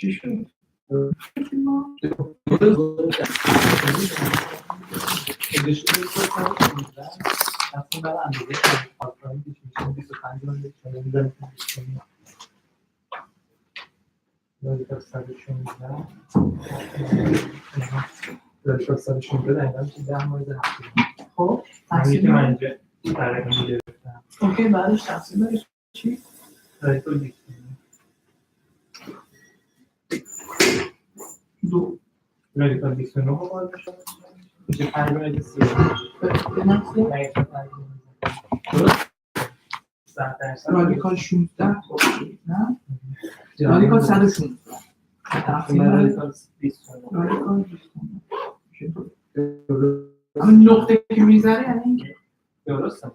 چی شد؟ خب تقسیم من اینجا برای گرفتم. اوکی بعدش تقسیم داری چی؟ رادیکال دیکشن. دو رادیکال دیکشن رو باید بشه. میشه 5 رادیکال به نفسه؟ درست؟ رادیکال 16 خب نه؟ رادیکال 116 تقسیم رادیکال 20 رادیکال 20 اون نقطه که میذاره یعنی اینکه درسته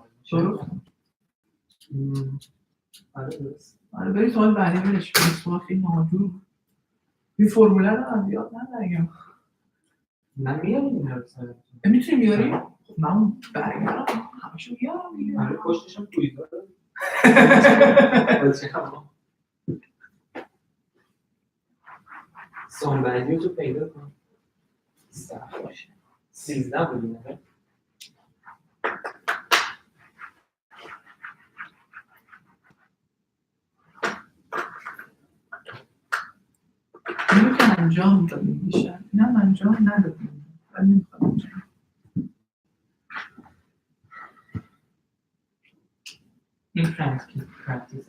آره برای سوال بعدی برش برای سوال خیلی ناجور این فرموله رو هم بیاد نداریم من میاریم این رو میتونیم بیاریم؟ من برگرم همشون بیارم دیگه آره پشتشم توی داره سومبندی رو تو پیدا کن سخت باشه 13 بودیم نه؟ اینو که انجام دادیم بیشتر اینم انجام ندادیم ولی نمیخواد انجام این پرکتیس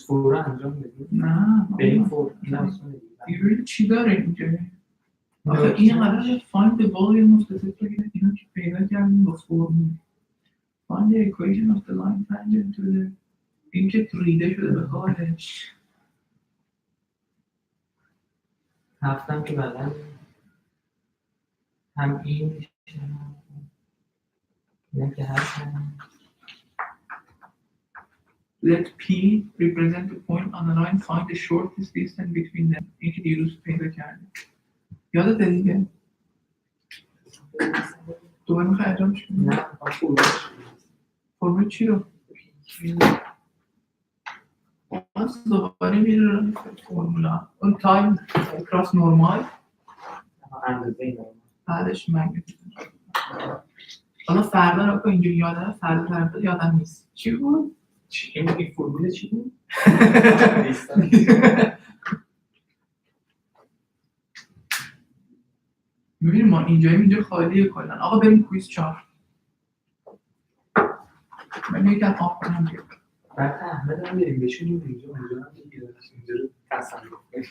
فورا انجام بدیم نه به این فور این چی داره اینجا آخه این قراره find the volume of the circle اینو که پیدا کردیم با فرمول find the equation of the line tangent to the این که ریده شده به کارش هفتم که بعدن هم این میشه اینه که هست let P represent the point on the line find the shortest distance between them این که دیروز پیدا کردیم یادت دیگه دوباره میخوای انجام شد؟ نه فرمول چی رو؟ باز دوباره میره فرمولا اون تایم کراس نورمال بعدش مگنیتیود حالا فردا رو که اینجوری یادم فردا یادم نیست چی بود؟ این فرمول چی بود؟ میبینیم ما اینجا خالیه کلن آقا بریم کویز 4 من یکم آف کنم بیاد بعد احمد هم بریم بشونیم اینجا هم میگیره اینجا رو تصمیم کنیم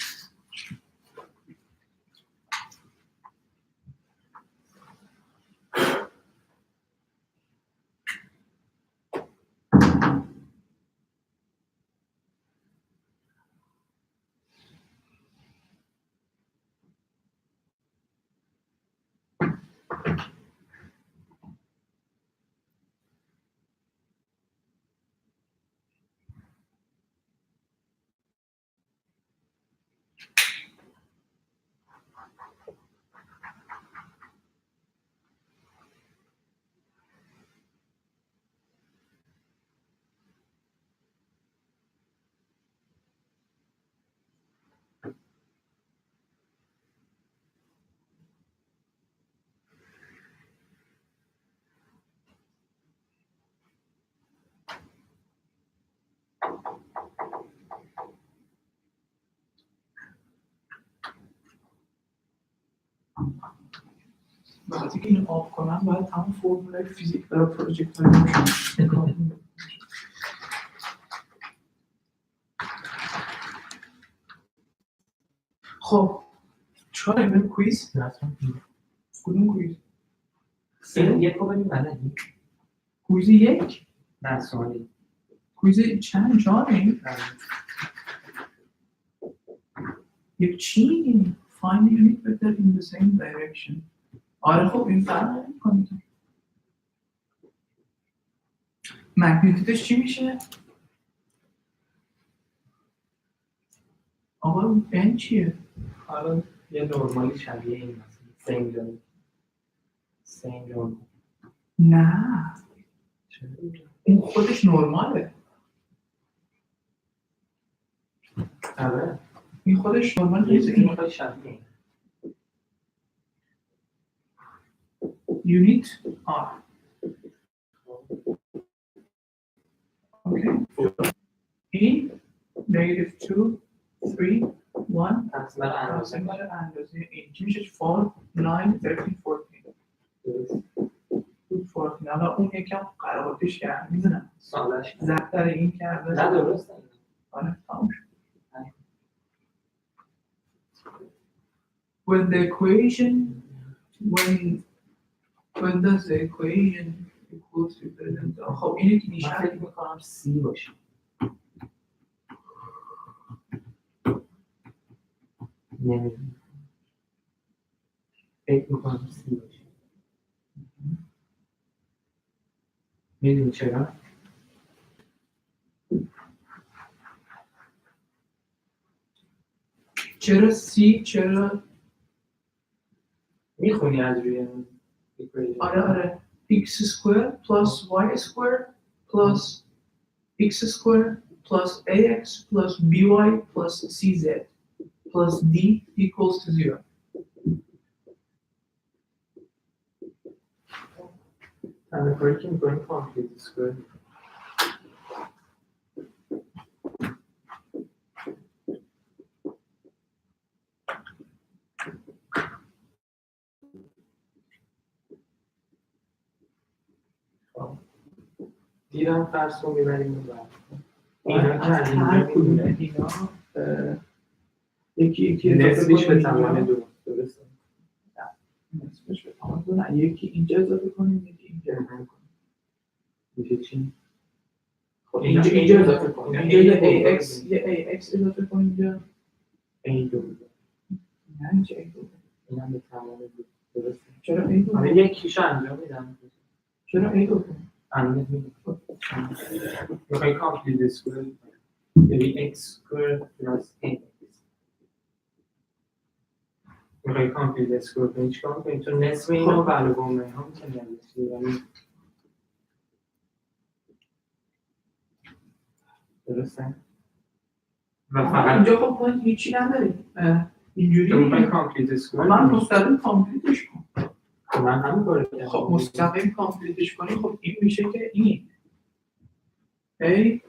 وقتی که اینو آف کنم باید تمام فرمولای فیزیک برای پروژکت های نگاه خب چرا این کویز؟ کدوم کویز؟ یک رو بریم بلدی؟ کویز یک؟ نه سوالی کویز چند جانیم؟ یک چی میگیم؟ Find the unit vector in the same direction آره خب این فرق نمی‌کنه مگنیتودش چی میشه؟ آقا n چیه؟ حالا یه نورمالی شبیه این مثلا سین نورمال نه این خودش نورماله آره این خودش نورمال نیست، این خیلی شبیه یونیت R. اوکی. این negative 2 3 1 تقسیم بر اندازه تقسیم بر اندازه این چی میشه 4 9 13 14 حالا اون یکم قراباتش کرد میدونم سالش ضرب این کرده نه درسته آره تمام شد. When the equation when does the equation equals to present خب اینه که من میشه فکر میکنم سی باشه نمیدونم فکر میکنم سی باشه میدونی چرا؟ چرا سی چرا میخونی از روی آره x square plus y square plus x square plus ax plus by plus cz plus d equals to 0. تنها کاری که میکنیم کامپلیت اسکوئر دیدم فرض رو میبریم اون بر اینا که از اینجا میدونه اینا یکی نسبیش به توان دو درسته؟ نسبش به توان دو نه یکی اینجا اضافه کنیم یکی اینجا اضافه کنیم میشه چی؟ اینجا اضافه کنیم اینجا یه ax اضافه کنیم اینجا A2 نه اینجا a2 این هم به توان دو درسته؟ چرا a2 آره یکیشو انجام میدم چرا a2 انجام میدم میخوایی کامپلیت اسکوئر یعنی x سکوئر پلاس a میخوایی کامپلیت اسکوئر کنی چیکار کنی؟ تو نصف اینا و علاوه بر اینها میتونی یعنی درسته؟ و فقط اینجا خب ما هیچی نداریم اینجوری تو میخوایی کامپلیت اسکوئر من مستقیم کامپلیتش کنم من همین کارو کردم خب مستقیم کامپلیتش کنی خب این میشه که این a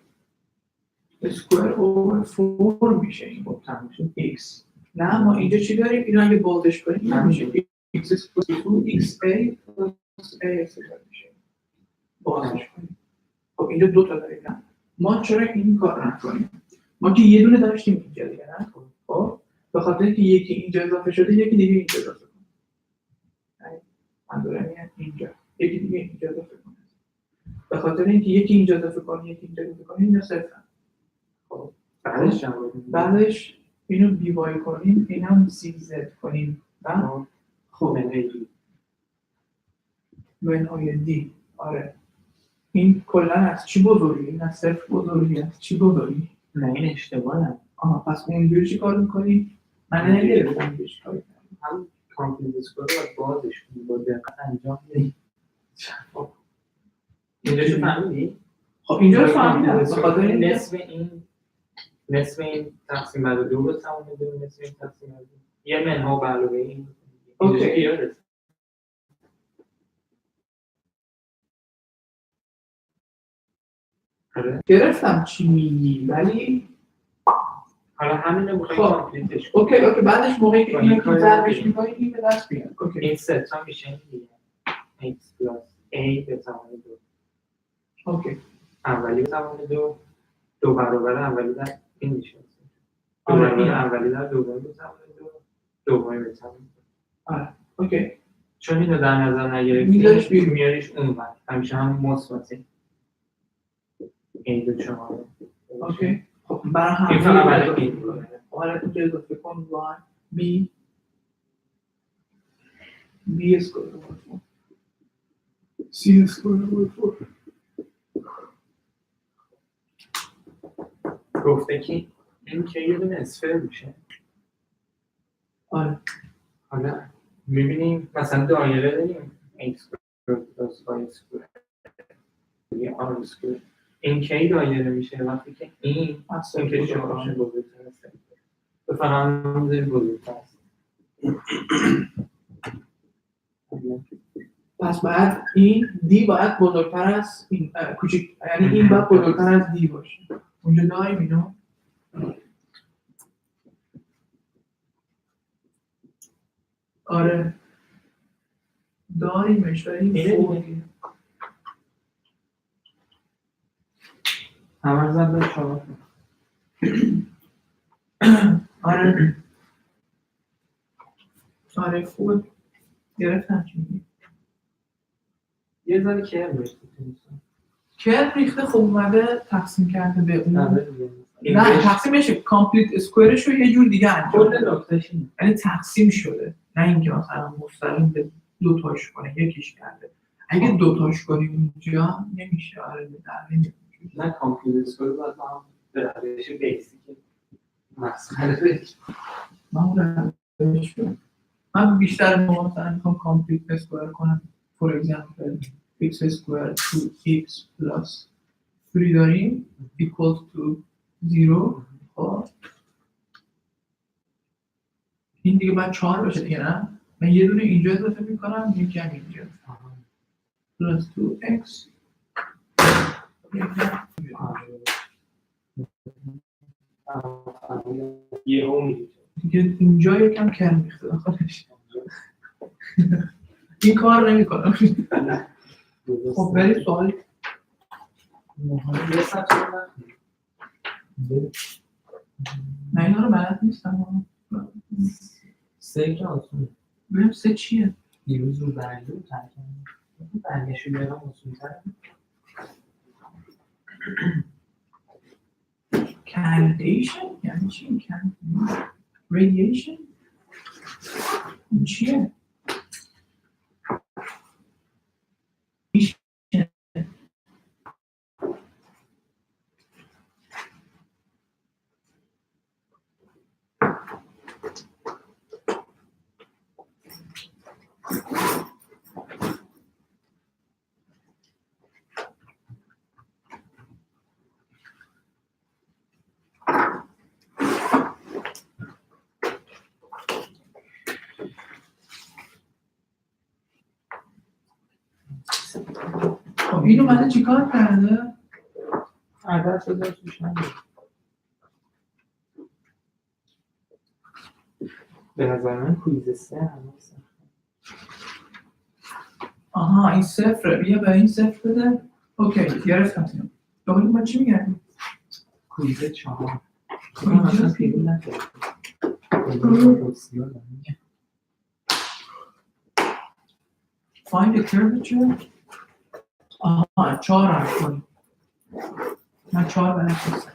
square over 4 میشه این با تمام شد x نه ما اینجا چی داریم اینو اگه بولدش کنیم این میشه x square 2xa plus ax میشه بازش کنیم خب اینجا دو تا داریم نه ما چرا این کار نکنیم ما که یه دونه داشتیم اینجا دیگه نه خب به خاطر اینکه یکی اینجا اضافه شده یکی دیگه اینجا اضافه کنیم من دارم اینجا یکی دیگه اینجا اضافه کنیم به خاطر اینکه یکی اینجا اضافه کنیم یکی اینجا اضافه کنیم اینا صرفا خب بعدش اینو بی وای کنیم اینم سی زد کنیم خب منهای دی آره این کلا از چی بزرگی؟ این از صرف بزرگی از چی بزرگی؟ نه این اشتباهه پس اونجوری چی کار میکنی؟ من نگرفتم اینجوری چی کار میکنی هم کامپلیت اسکوئر رو بازش کنی با دقت انجام بدی اینجا چه فهمیدی؟ خب اینجا رو فهمیدم به خاطر نصف این تقسیم بر دو به توان دو نصف این تقسیم بر دو یه منها به علاوه این اینجا که یادت گرفتم چی میگی ولی حالا همین رو میخوایی کامپلیتش کنی اوکی بعدش موقعی که اینو که ضربش میکنی این به دست میاد این سه تا میشه این دیگه x plus a به توان دو اوکی اولی به توان دو برابر اولی در این میشه دو برابر اولی در دومی به توان دومی به توان آره اوکی چون اینو در نظر نگرفتی میاریش اون بر همیشه هم مثبته این دو شما اوکی خب برای همه این فقط برای این آره اینجا اضافه کن y b اسکوئر اوور 4 c اسکوئر اوور 4 گفته که این که یه دونه اسفر میشه آره حالا میبینیم مثلا دایره داریم x plus y اسکوئر یه r اسکوئر این کی دایره میشه وقتی که این اصلا که شما بزرگتر است فقط میذاری بزرگتر است. پس بعد این دی باید بزرگتر از این کوچیک، یعنی این باید بزرگتر از دی باشه. اونجا داریم اینو. آره داریمش ولی فوقی همه زن به شما. آره خوب گرفتم چی میگی. یه ذره کرم ریخته کرم ریخته خب اومده تقسیم کرده به اون. نه تقسیمش کامپلیت اسکوئرش رو یه جور دیگه انجام کل نکتهش اینه. یعنی تقسیم شده، نه اینکه مثلا مستقیم به دو تاش کنه یکیش کرده. اگه دو تاش کنی اونجا نمیشه. آره در نمیشه. نه کامپلیت اسکوئر باید هم به روش بیسیک مسخره من بیشتر مثلا میخوام کامپلیت اسکوئر کنم. فور اگزامپل x square 2x plus 3 داریم equals to 0. خب این دیگه باید 4 بشه دیگه، نه؟ من یه دونه اینجا اضافه میکنم یکی هم اینجا plus 2x یه اون دیگه اینجا یکم کرم ریخته خودش. این کار نمیکنم. خب بریم سوال. من اینا رو بلد نیستم. سه که آسونه. ببینم سه چیه؟ دیروز رو برگه رو ترکنم برگشو بیارم آسون تره. کندیشن؟ یعنی چی؟ ریدیشن؟ این چیه؟ خب اینو من چیکار کرده؟ عدد شده توش نمید. به نظر من کویز 3 همه سخته. آها این صفره، بیا به این صفر بده. اوکی گرفتم اینو. دوباره ما چی میگردیم؟ کویز 4 من اصلا پیرون نکردم. Find the curvature. آها 4 هم کنیم. من 4 بلد نیستم.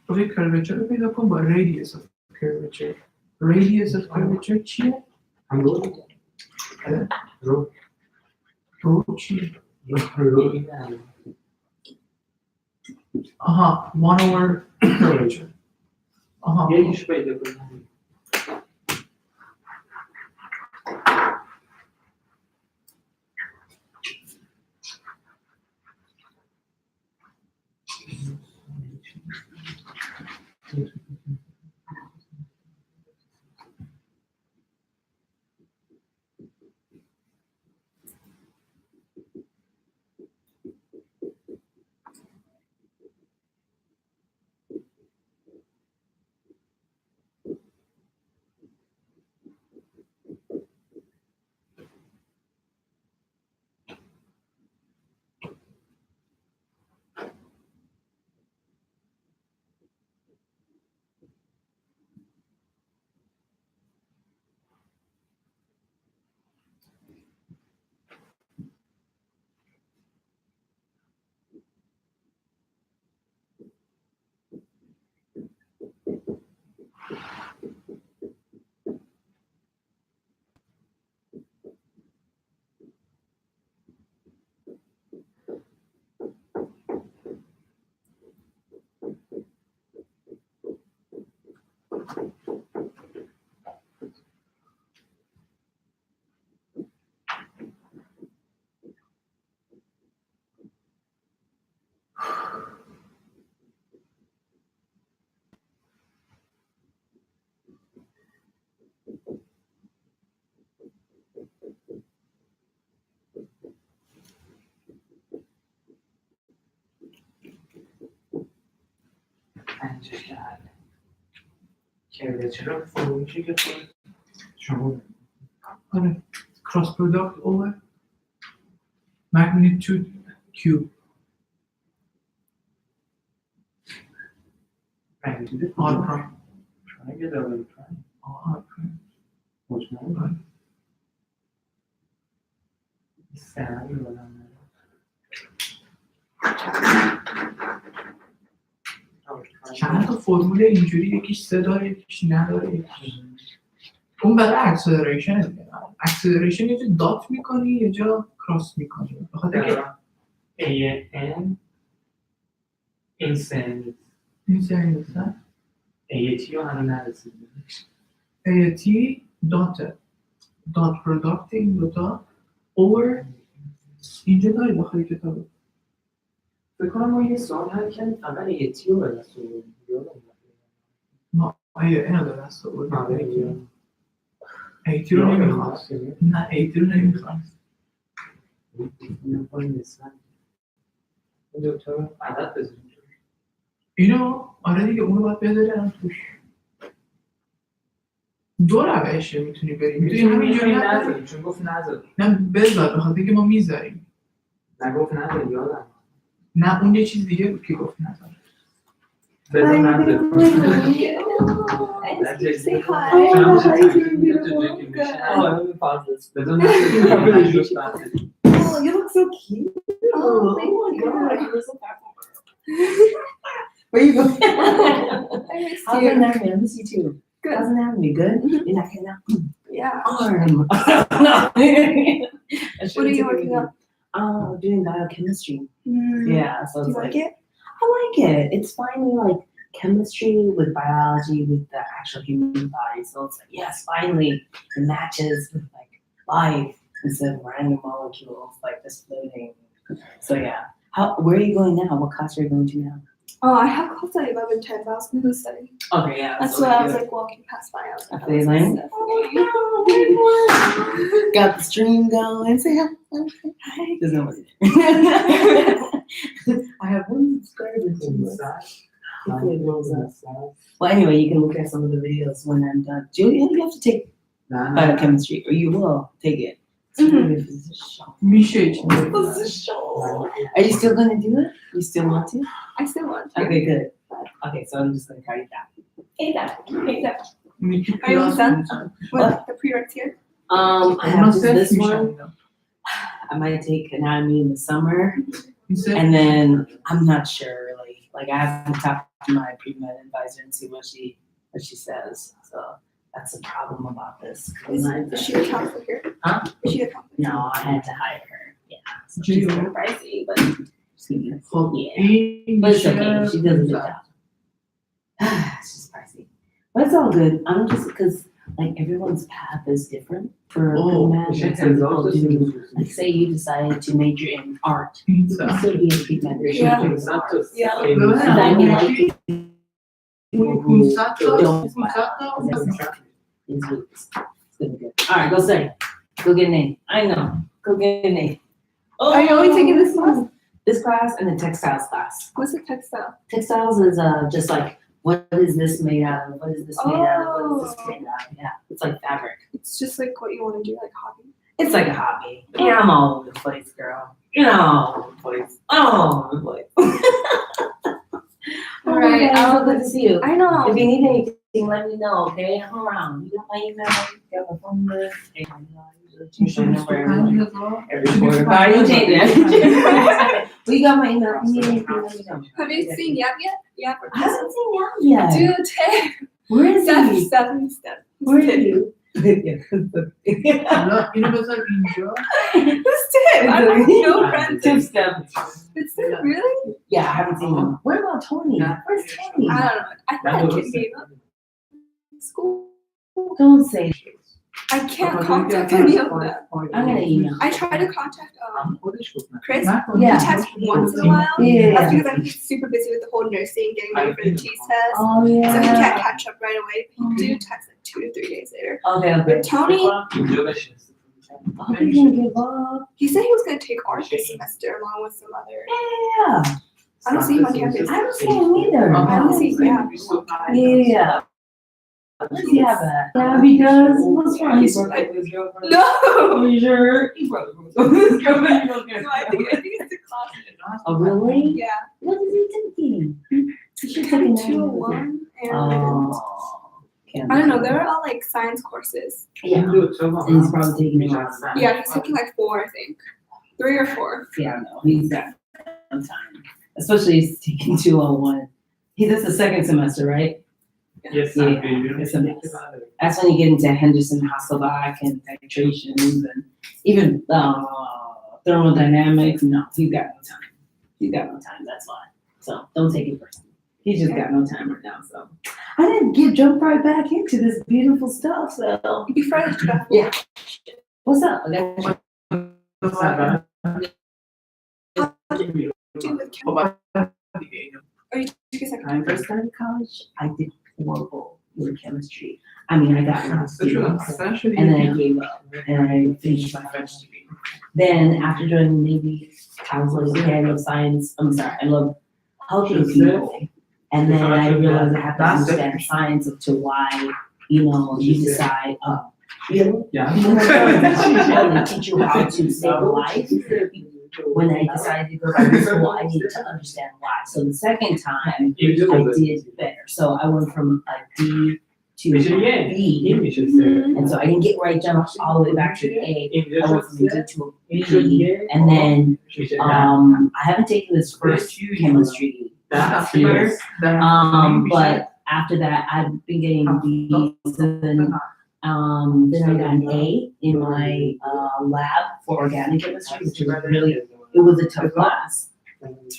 تو یه curvature رو پیدا کن با radius of curvature. Radius of curvature چیه؟ هم رو چیه؟ رو این آها 1 over curvature. آها یکیش پیدا کنیم. پنجه کرده چرا فرمیشه که خود شما آره cross product over magnitude cube مگنیتود r prime شما یه دابل پرایم r prime مطمئن سرم یادم چند تا فرمول اینجوری یکیش 3 داره یکیش نداره یکیش اون برای اکسلریشن دیگه اکسلریشن یه جا دات میکنی یه جا کراس میکنی بخاطر که AN این سن این سری نیستن AT رو هنو نرسیدیم AT دات پروداکت این دوتا over اینجا داری داخل کتاب فکر کنم ما یه سوال حل کردیم فقط AT رو به دست آوردیم ما اینو به دست آوردیم AT رو نمیخواست نه AT رو نمیخواست این دوتا رو عدد بزنیم اینو آره دیگه اونو باید بذارم توش دو روشه میتونی بری میتونی همینجوری نذاریم چون گفت نذاریم نه بذار بخاطر اینکه ما میذاریم نگفت نذاریم یادم نه اون یه چیز دیگه بود که گفت نذار بذار نذاریم Say hi. Oh, you look so cute. Oh, thank you. You're so powerful. Where you going? I miss How's you. the anatomy? I miss you too. Good. How's the anatomy? Good? You're not kidding out. Yeah. Arm. What are you working on? Doing biochemistry. Mm. Yeah, so Do it's you like it? I like it. It's finally like chemistry with biology with the actual human body. So it's like, yes, finally it matches with like life instead of random molecules like just floating. So yeah. Where are you going now? What class are you going to now? Oh, I have class at 11:10, but I was going to study. Okay, yeah. That's why I was like walking past by. I was like, After you learn? Got the stream going. Say hi. There's no one there. I have one subscriber. Well, anyway, you can look at some of the videos when I'm done. Julia, you have to take biochemistry, or you will take it. میشه چی Are you still gonna do it? You still want to? I still want to. Okay, good. Okay, so I'm just gonna carry that. Hey, Dad. Hey, Dad. میگی Are you کلاس done? می‌ذارم. What? The pre-reqs here? I اونا have صفر this میشن one. اینا. I might take anatomy in the summer, این صفر and then I'm not sure really. Like I have to talk to my pre-med advisor and see what she says. So that's the problem about this. Is she a counselor here? Huh? Is she a counselor? No, I had to hire her. Yeah, so Gee, she's kind of pricey, but خب yeah, این but it's okay. میشه She does a good job. It's just pricey, but it's all good. I'm just because like everyone's path is different for pre-med. Like some people do. Like say you decided to major in art, این you can still be a pre-med. Yeah. اون 500 تا 500 تا It's gonna be good. All right, go study. Go get an A. I know. Go get an A. Oh, Are you only taking this class? This class and the textiles class. What's a textile? Textiles is just like what is this made out of? What is this made out of? What is this made out of? Yeah, it's like fabric. It's just like what you want to do, like hobby. It's like a hobby. Yeah, I'm all over the place, girl. You know, all over the place. All over the place. All right, I'll good to see you. I know. If you need anything, let me know, okay? I'm around. You got my email, you got my phone number. Change my number every quarter. But you change it. Well, you got my email. If you need anything, let me know. Have you seen Yap yet? Yap or I haven't seen Yap yet. Dude, Tim. Where is Steph, he? Steph. Where are you? حالا اینو بذار اینجا Who's Tim? I have no friends. Tim Steph. It's Tim, really? Yeah, I haven't seen him. Where about Tony? Where's Tony? I don't know. I think that kid gave up school. Don't say it. I can't contact any of them. I'm gonna email. I tried to contact Chris. Yeah. He texts me once in a while. Yeah. That's because I'm super busy with the whole nursing, getting ready for the TEAS test. Oh yeah. So he can't catch up right away. He do text like 2 to 3 days later. Okay, okay. But Tony, Oh, he's gonna give up. he said he was going to take art this semester along with some other. Yeah. I don't see him on campus. I don't see him either. I don't see, yeah. Yeah. Let's see how bad. Yeah, because what's wrong? He's broke with his girlfriend. No! You sure? He broke with his girlfriend. No, I think it's the class. Oh, really? Yeah. What is he thinking? He should take a 201 and Oh. I don't know, they were all like science courses. Yeah. And he's probably taking it on. Yeah, he's taking like 4, I think. 3 or 4. Yeah, no, he's got some time. Especially he's taking 201. That's the second semester, right? Yes, Yeah, it's a mess. That's when you get into Henderson Hasselbalch and titrations and even thermodynamics. No, he's got no time. He's got no time, that's why. So don't take it personally. He's just got no time right now, so. I didn't jump right back into this beautiful stuff, so. Before I left off, Yeah. What's up? I got do with chemistry. Or you took a second When I time. first started college, I did horrible with chemistry. I mean, I got lots of B's, and then I gave up, and I finished my freshman degree. Then after joining the Navy, I was like, okay, I love science. I'm sorry, I love helping people. And then I realized I have to understand science as to why, you decide, Yeah. they teach you how to save a life. When I decided to go back to school, I needed to understand why. So the second time, I did better. So I went from a D to a B. And so I didn't get where I jumped all the way back to the A. I went from a D to a B. And then I haven't taken this first chemistry class here. But after that, I've been getting B's, and then I got an A in my lab for organic chemistry, which was really, it was a tough class.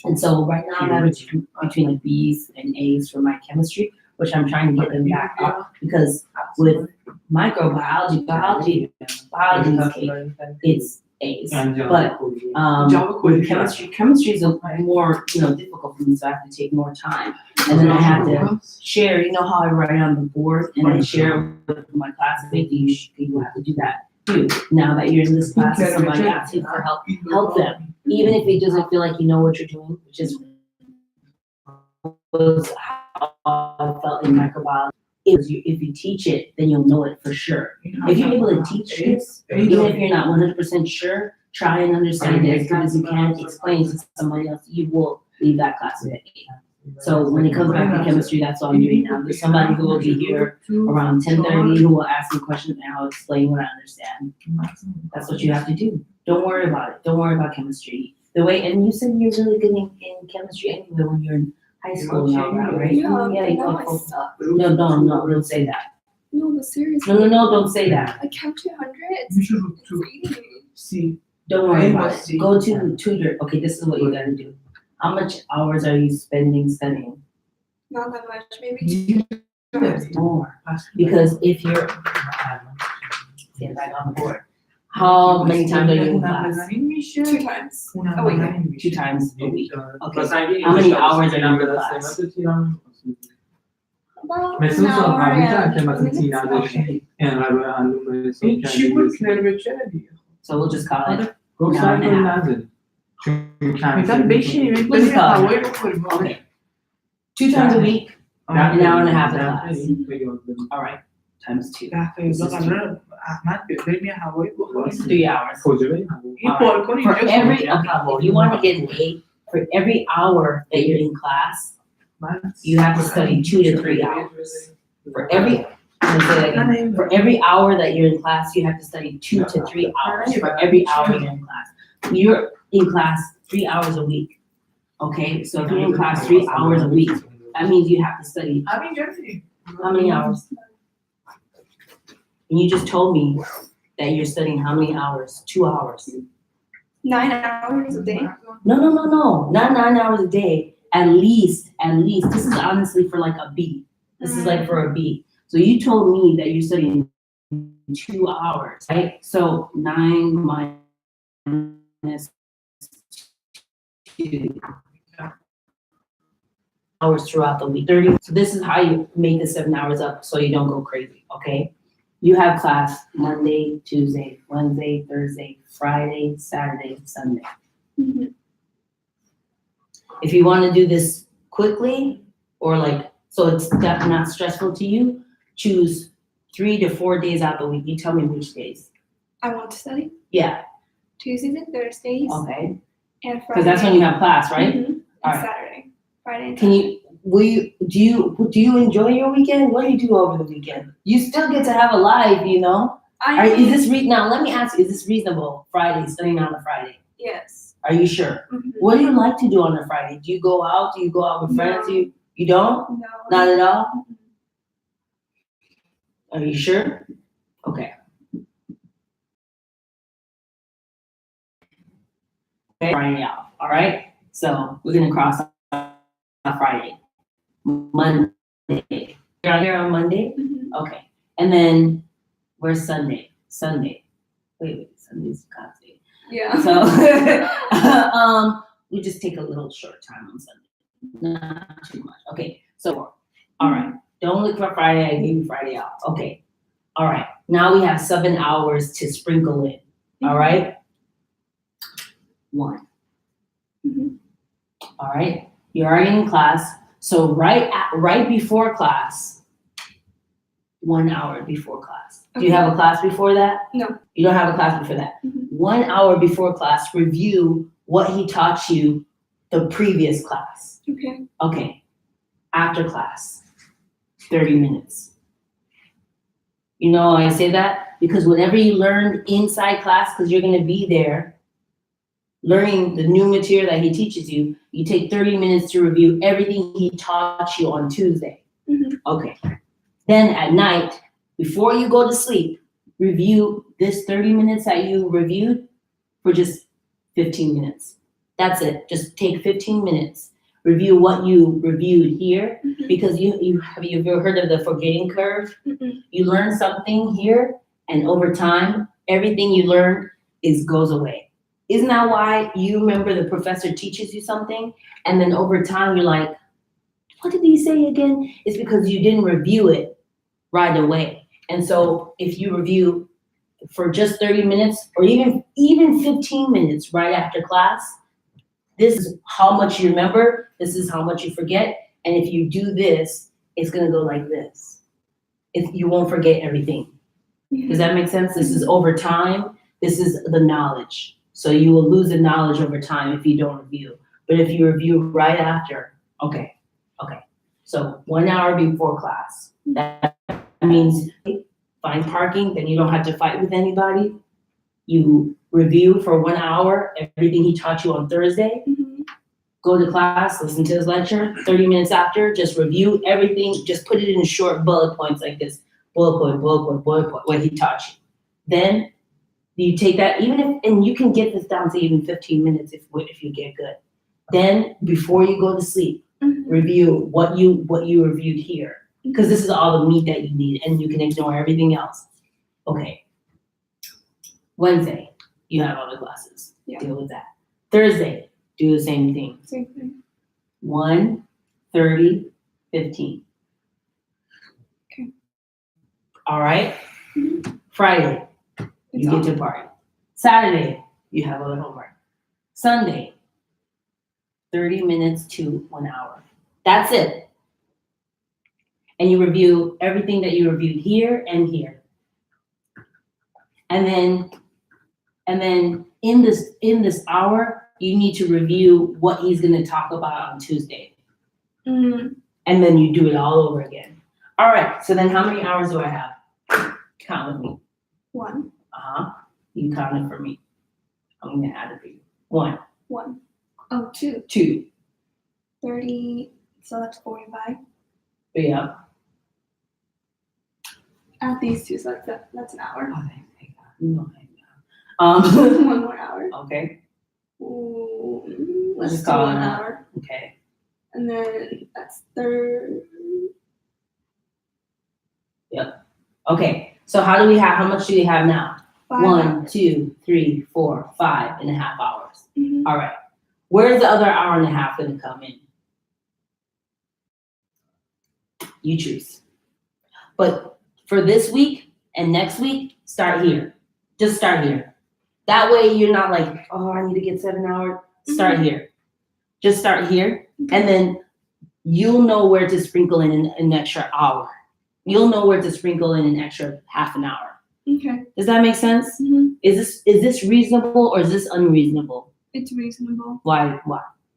And so right now I'm averaging between the B's and A's for my chemistry, which I'm trying to get them back up, because with microbiology, biology is cake, it's A's. But with chemistry is more, difficult for me, so I have to take more time. And then I have to share, how I write on the board, and I share with my classmates, you have to do that too. Now that you're in this class, and somebody asks you for help them. Even if it doesn't feel like you know what you're doing, which is was how I felt in microbiology. If you teach it, then you'll know it for sure. If you're able to teach this, even if you're not 100% sure, try and understand it as good as you can, explain to somebody else, you will leave that class with an A. So when it comes back to chemistry, that's what I'm doing now. There's somebody who will be here around 10:30 who will ask me questions, and I'll explain what I understand. That's what you have to do. Don't worry about it. Don't worry about chemistry. And you said you're really good in chemistry anyway when you're in high school and all that, right? Yeah, you no, go I focus. suck. No, don't say that. No, but seriously. No, don't say that. I count to 100. It's reading. See, Don't worry about it. Go to tutor. Okay, this is what you gotta do. How much hours are you spending studying? Not that much, maybe 2 hours. More. Because if you're, get back on board. How many times are you in class? 2 times. Oh, wait. 2 times a week. Okay. How many hours are you in class? About an مثل hour صحابی که and مثلا 20 تی minutes. نداشتیم اینقدر معلومه این چی بود کلربچه دیگه So we'll just call it. گفت سعی کنی نزنی میتونم بشینیم این بریم هوایی بخوریم Okay. 2 times a week, an hour and a half of class. All right, times 2. 10 تا 11 قراره احمد بیاد بریم یه هوایی بخوریم 3 hours. کجا بریم؟ این بالکن For اینجا every, okay, if you want to get an A, for every hour that you're in class, you have to study 2 to 3 hours. For every, let me say that again. For every hour that you're in class, you have to study 2 to 3 hours. For every hour you're in class. You're in class 3 hours a week. Okay, so if you're in class 3 hours a week, that means you have to study همینجا دیگه how many hours? And you just told me that you're studying how many hours? 2 hours. 9 hours a day. No, not 9 hours a day. At least. This is honestly for like a B. This is like for a B. So you told me that you're studying 2 hours, right? So 9 minus 2 hours throughout the week. 30. So this is how you make the 7 hours up so you don't go crazy, okay? You have class Monday, Tuesday, Wednesday, Thursday, Friday, Saturday, Sunday. Mhm. If you want to do this quickly or like, so it's not stressful to you, choose 3 to 4 days out the week. You tell me which days. I want to study Yeah, Tuesdays and Thursdays okay. and Friday. Because that's when you have class, right? Mhm. And Alright. Saturday. Friday and Can Saturday. do you enjoy your weekend? What do you do over the weekend? You still get to have a life, you know? Now let me ask you, is this reasonable? Friday, studying on a Friday. Yes. Are you sure? Mhm. What do you like to do on a Friday? Do you go out? Do you go out with friends? No. You don't? No. Not at all? Mhm. Are you sure? Okay. Okay, Friday off, all right? So we're gonna cross out Friday. Monday. You're out here on Monday? Mhm. Okay. And then where's Sunday? Sunday. Wait, Sunday's God's day. Yeah. So we just take a little short time on Sunday. Not too much. Okay, so all right. Don't look for Friday, I gave you Friday off. Okay. All right. Now we have 7 hours to sprinkle in. All right? 1. Mhm. All right. You're already in class. So right before class, 1 hour before class. Do you have a class before that? No. You don't have a class before that. Mhm. 1 hour before class, review what he taught you the previous class. Okay. Okay. After class, 30 minutes. You know why I say that? Because whatever you learned inside class, because you're going to be there learning the new material that he teaches you, you take 30 minutes to review everything he taught you on Tuesday. Mhm. Okay. Then at night, before you go to sleep, review this 30 minutes that you reviewed for just 15 minutes. That's it. Just take 15 minutes. Review what you reviewed here, Mhm. because have you ever heard of the forgetting curve? Mhm. You learn something here, and over time, everything you learn goes away. Isn't that why you remember the professor teaches you something, and then over time you're like, what did he say again? It's because you didn't review it right away. And so if you review for just 30 minutes or even 15 minutes right after class, this is how much you remember, this is how much you forget, and if you do this, it's gonna go like this. You won't forget everything. Does that make sense? This is over time, this is the knowledge. So you will lose the knowledge over time if you don't review. But if you review right after, okay. So 1 hour before class. That means find parking, then you don't have to fight with anybody. You review for 1 hour everything he taught you on Thursday. Mhm. Go to class, listen to his lecture. 30 minutes after, just review everything. Just put it in short bullet points like this. Bullet point, what he taught you. Then you take that, and you can get this down to even 15 minutes if you get good. Then before you go to sleep, Mhm. review what you reviewed here. Because this is all the meat that you need, and you can ignore everything else. Okay. Wednesday, you have other classes. Yeah. Deal with that. Thursday, do the same thing. Same thing. 1, 30, 15. Okay. All right? Mhm. Friday, It's you get on. to party. Saturday, you have other homework. Sunday, 30 minutes to 1 hour. That's it. And you review everything that you reviewed here and here. And then in this hour, you need to review what he's gonna talk about on Tuesday. Mhm. And then you do it all over again. All right, so then how many hours do I have? Count with me. 1. You count it for me. I'm gonna add it for you. 1, 1. Oh, 2. 2, 30. So that's 45. 3 up. Add these two, so that's an hour. Okay, thank God. No, thank God. 1 more hour. Okay, Ooh, Let's let's do call 1 it out. hour. okay. And then that's 30. Okay, so how much do we have now? 5 1, hours. 2, 3, 4, 5.5 hours. Mhm. All right. Where's the other hour and a half gonna come in? You choose. But for this week and next week, start here. Just start here. That way you're not like, oh, I need to get 7 hours. Start here. Just start here, and then you'll know where to sprinkle in an extra hour. You'll know where to sprinkle in an extra half an hour. Okay. Does that make sense? Mm-hmm. Is this reasonable or is this unreasonable? It's reasonable. Why?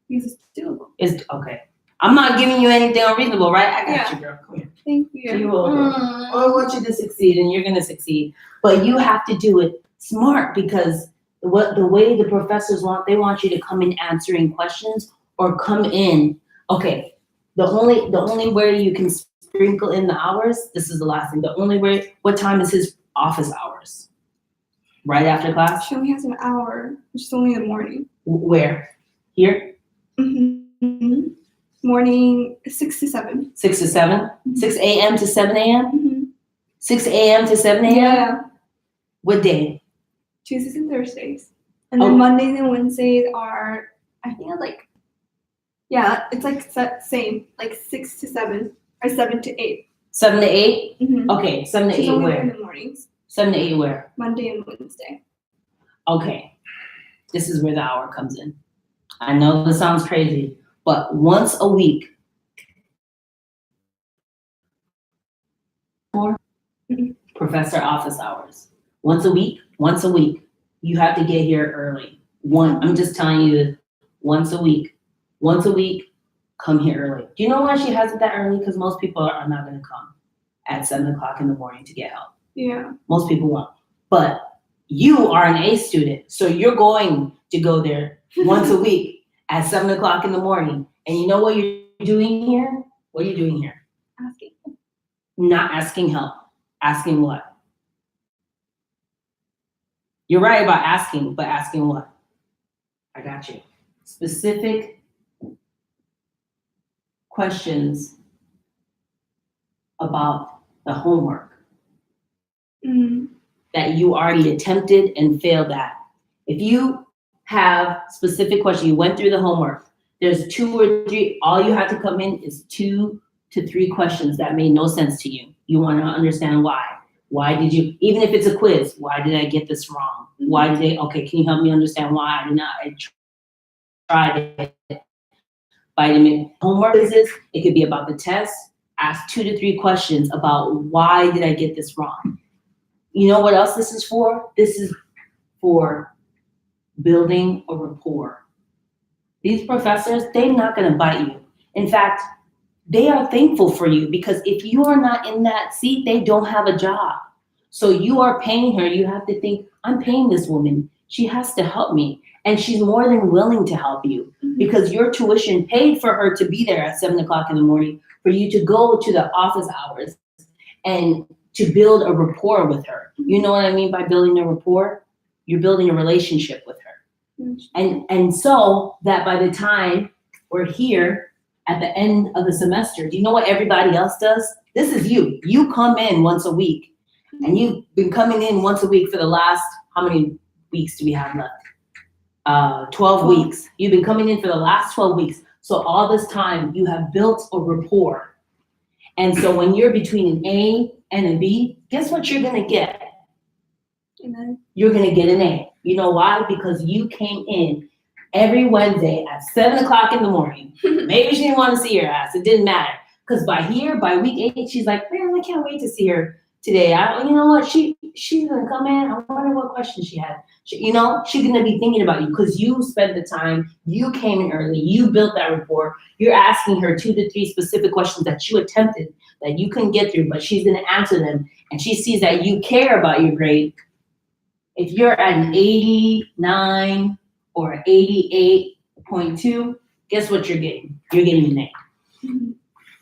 Because it's doable. It's okay. I'm not giving you anything unreasonable, right? I got Yeah. you, girl. Come here. Thank you. You're welcome. I want you to succeed, and you're gonna succeed. But you have to do it smart, because the way the professors they want you to come in answering questions or come in. Okay, the only way you can sprinkle in the hours. This is the last thing. The only way. What time is his office hours? Right after class. She only has an hour, which is only in the morning. Where? Here. Mm-hmm. Morning 6 to 7. 6 to 7. 6 a.m. to 7 a.m. Mm-hmm. 6 a.m. to 7 a.m. Yeah. What day? Tuesdays and Thursdays. And then Mondays and Wednesdays are, I think it's like, yeah, it's like same, like 6 to 7 or 7 to 8. 7 to 8? Mm-hmm. Okay, 7 to She's 8 only there where? in the mornings, 7 to 8 where? Monday and Wednesday. Okay, this is where the hour comes in. I know this sounds crazy, but once a week, professor office hours. Once a week, you have to get here early. I'm just telling you, once a week, come here early. Do you know why she has it that early? Because most people are not going to come at 7 o'clock in the morning to get help. Yeah. Most people won't. But you are an A student, so you're going to go there once a week at 7 o'clock in the morning. And you know what you're doing here? What are you doing here? Asking. Not asking help. Asking what? You're right about asking, but asking what? I got you. Specific questions about the homework that you already attempted and failed at. If you have specific questions, you went through the homework, there's 2 or 3, all you have to come in is 2 to 3 questions that made no sense to you. You want to understand why. Why did you, even if it's a quiz, why did I get this wrong? Why did they, okay, can you help me understand why I did not? I tried it. Vitamin homework quizzes, it could be about the test. Ask 2 to 3 questions about why did I get this wrong? You know what else this is for? This is for building a rapport. These professors, they're not going to bite you. In fact, they are thankful for you, because if you are not in that seat, they don't have a job. So you are paying her. You have to think, I'm paying this woman. She has to help me. And she's more than willing to help you, because your tuition paid for her to be there at 7 o'clock in the morning, for you to go to the office hours and to build a rapport with her. You know what I mean by building a rapport? You're building a relationship with her. And so that by the time we're here at the end of the semester, do you know what everybody else does? This is you. You come in once a week, and you've been coming in once a week for the last, how many weeks do we have left? 12 weeks. You've been coming in for the last 12 weeks. So all this time you have built a rapport. And so when you're between an A and a B, guess what you're gonna get? You're gonna get an A. You know why? Because you came in every Wednesday at 7 o'clock in the morning. Maybe she didn't want to see your ass. It didn't matter. Because by week 8, she's like, man, I can't wait to see her today. You know what? She's gonna come in. I wonder what question she had. She's gonna be thinking about you, because you spent the time. You came in early. You built that rapport. You're asking her 2 to 3 specific questions that you attempted that you couldn't get through, but she's gonna answer them, and she sees that you care about your grade. If you're at an 89 or an 88.2, guess what you're getting? You're getting an A,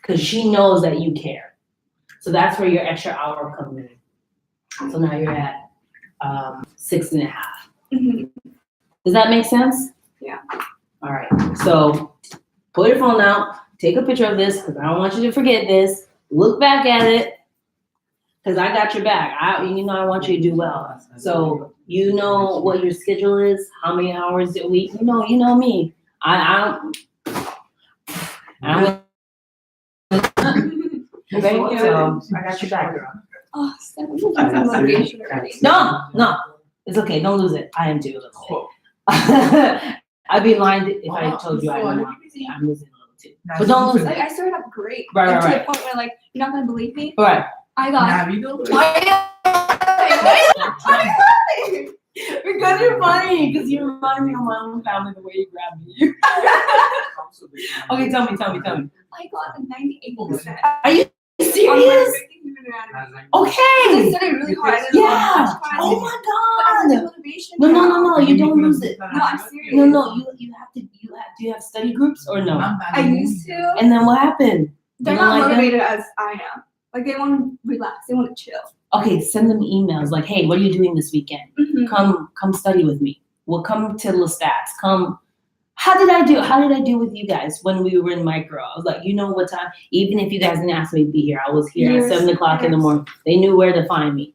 because she knows that you care. So that's where your extra hour comes in. So now you're at 6.5. Does that make sense? Yeah. All right. So pull your phone out, take a picture of this, because I don't want you to forget this. Look back at it, because I got your back. I want you to do well. So you know what your schedule is, how many hours a week. You know me. I'm okay, so I got your back, girl. Oh, Steph, I'm losing motivation already. No, it's okay. Don't lose it. I am too. I'd be lying if I Ah, told you I so didn't I want to see. think- I'm losing a little too. But don't lose Like it. I started off great. Right, like, right, to right. the point where like you're not gonna believe me. Alright. I got Navido. Because you're funny, because you remind me of my own family the way you grab me. Okay, tell me. I got a 98%. Are you On my serious? human anatomy. I Okay. studied really hard. I did a lot of Yeah. flashcards. Oh my But I god. had motivation. No, you don't lose it. No, I'm serious. No, you have to. Do you have study groups or no? I used to. And then what happened? They're You don't not like them? motivated as I am. Like they want to relax. They want to chill. Okay, send them emails like, hey, what are you doing this weekend? Mm-hmm. Come study with me. We'll come to Lestats. Come. How did I do with you guys when we were in micro? I was like, you know what time? Even if you guys didn't ask me to be here, I was here Yes, at 7:00 in the yes. morning. They knew where to find me.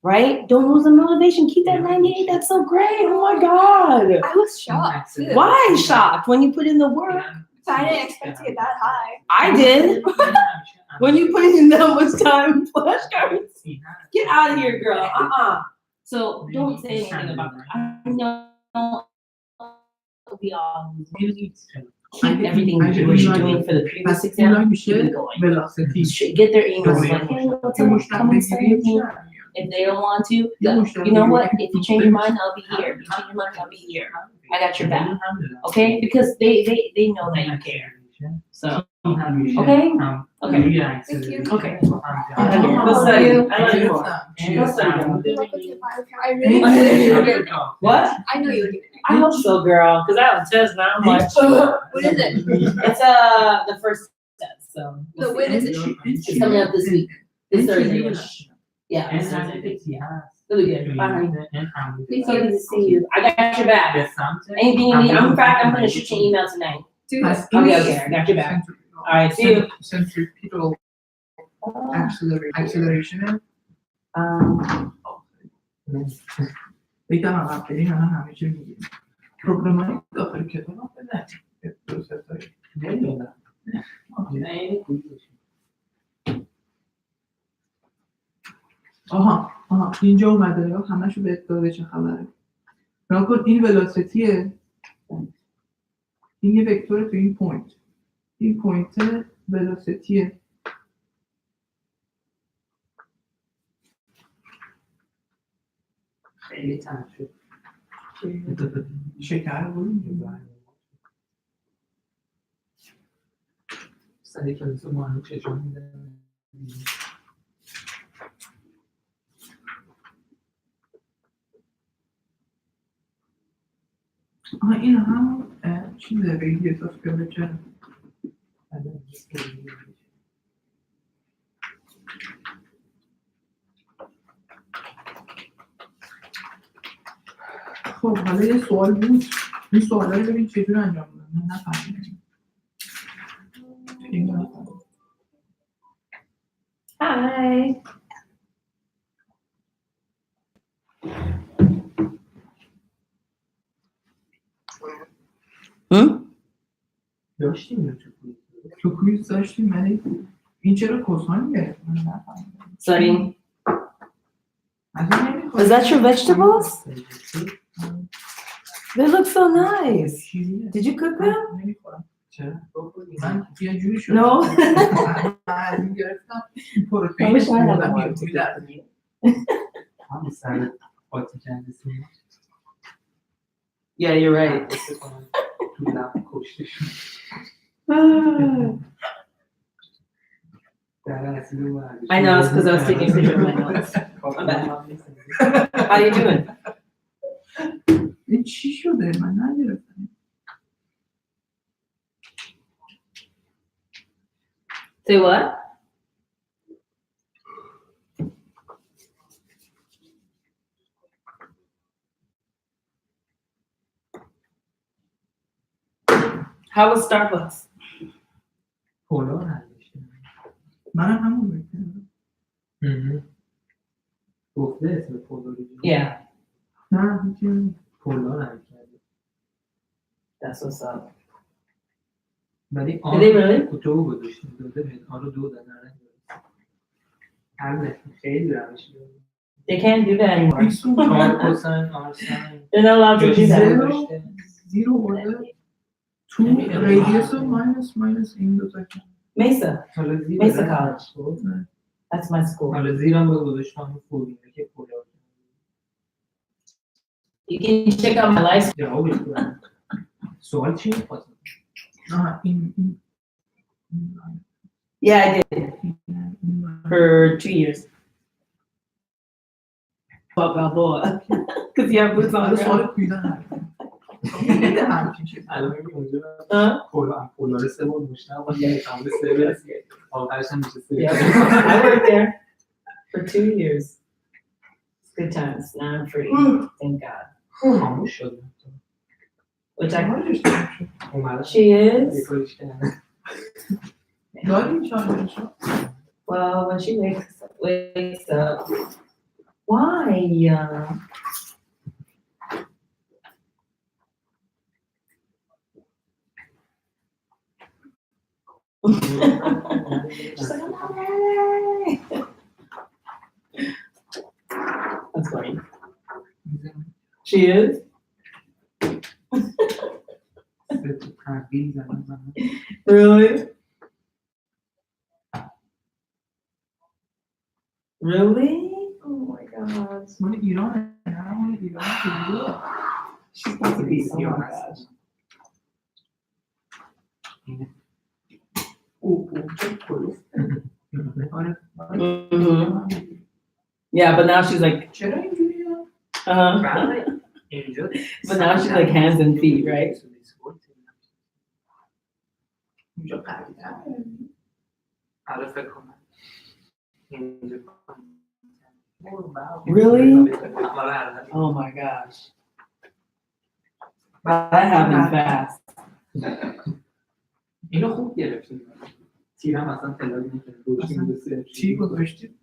Right? Don't lose the motivation. Keep that 98. That's so great. Oh my god. I was shocked too. Why shocked when you put in the work? So I didn't expect to get that high. I did. When you put in that much time, flashcards. Get out of here, girl. So don't say anything about that. I know we all really keep everything you're doing for the previous exam. Keep it going. Get their emails like, hey, what's up? Come and study with me. If they don't want to, you know what? If you change your mind, I'll be here. If you change your mind, I'll be here. I got your back. Okay? Because they know that you care. So, okay? Okay. Thank you. Okay. Go study. I love you more. Good luck with your bio. I really did. What? I know you would get it. I hope so, girl. Because I have a test now. I'm like, What is it? it's the first test. So So when is it? it's coming up this week. This Thursday. Yeah. This Thursday. Really good. Bye, honey. Me So good too. to see you. I got your back. Anything you need. In fact, I'm gonna shoot you an email tonight. Do it. Okay, I got your back. All right, see you. Centripetal acceleration. بگم عقب بریم الان همه چی میگیم پروگرامای داخل کتاب بزنیم پروسس‌های نمیدونم. آها اینجا اومده همشو بهت داده چه خبره نگاه کن این ولاسیتیه این یه وکتوره تو این پوینت ولاسیتیه خیلی تنگ شد. شکر بود سعی کلاس مهندس چشم میده. این هم چیزه بگی احساس کنه چه خب حالا یه سوال بود این سوالا رو ببین چجور انجام بدن من نفهمیدم این نفهمیدم Hi. داشتیم تو کویز داشتیم ولی این چرا کسان گرفت من نفهمیدم Studying. از این نمیخواد Is that your vegetables? They look so nice. Did you cook them? نمیخورم چرا؟ من یه جوری شد No. من از این گرفتم پروتئین خوردم یه جوری در همون سر قاطی کرده سیم. Yeah, you're right. تو لب کشته شد. در اصلی و I know, it's because I was taking a picture of my notes. My bad. How you doing? این چی شده من نگرفتم Say what? How was Starbucks? پولو نداشتیم. منم همون بکنم گفته اسم پولو رو. Yeah, نه هیچی پولو نکرده. that's what's up. ولی Did they really? دو گذاشتیم داده بهت آن رو دو دادن همه خیلی روش They can't do that anymore. این سو آرکوسن آرسن They're not allowed to do that. 0 over the 2 radius of minus این دو تا Mesa. حالا زیر Mesa دارم. College. خب. That's my school. حالا زیرم رو گذاشتم فوقینه که پولا You can check out my life جوابش کنم. سوال چی می‌خواست؟ این Yeah, I did for 2 years. Fuck Balboa. Because you have boots on حالا the سوال ground. کویدن نمیده همچین چیز الان میگم اونجا Huh? پولا رو 3 بار مشتم و یه تمام 3 برسی آخرش هم میشه 3 Yeah, I worked there for 2 years. It's good times. Now I'm free. Thank God. خاموش شد Which I اومدن she یه is. کاریش کردن داریم شاید Well, when she wakes up. Why? She's like, I'm not ready. That's funny. She is? تحویل زدن Really? Really? Oh my gosh. مال ایرانه نه مال ایران چجوریه She's supposed to be. Oh my gosh. او چه کلوف آره Mhm. Yeah, but now she's like, چرا اینجوریه اینجا but now she's like hands and feet, right? اینجا قوی‌تره آره فکر کنم اینجا Really? آره Oh my gosh. That happened fast. اینو خوب گرفتیم تیرم اصلا تلاقی نکنه چی گذاشتی؟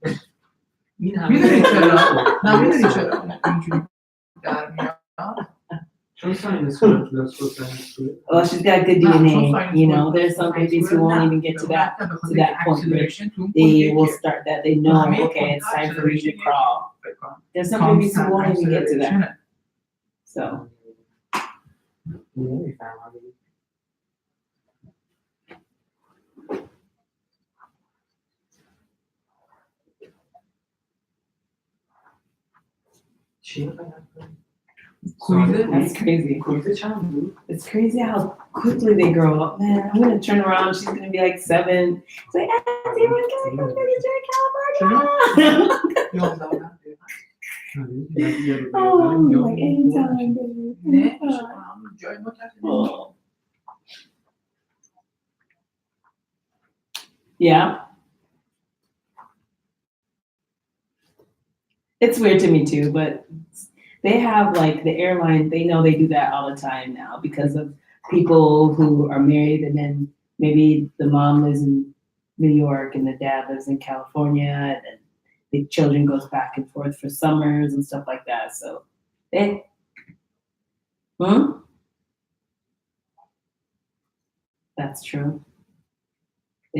این همه میدونی چرا؟ نه میدونی چرا اینجوری در میاد چون ساین اسکوئر پلاس کوساین اسکوئر Well, she's got good DNA. You know, there's some babies who won't even get to that point where they will start that. They know, okay, it's time for me to crawl. There's some babies who won't even get to that. So, نمیفهمم چی that's crazy. کویزه چند بود؟ It's crazy how quickly they grow up, man. I'm gonna turn around. She's gonna be like 7. It's like, Auntie, we're gonna go to California. Oh, like anytime, baby. نه Anytime. جای ما کسی Oh. Yeah. It's weird to me too, but they have like the airline, they know they do that all the time now because of people who are married and then maybe the mom lives in New York and the dad lives in California and then the children goes back and forth for summers and stuff like that. So they That's true.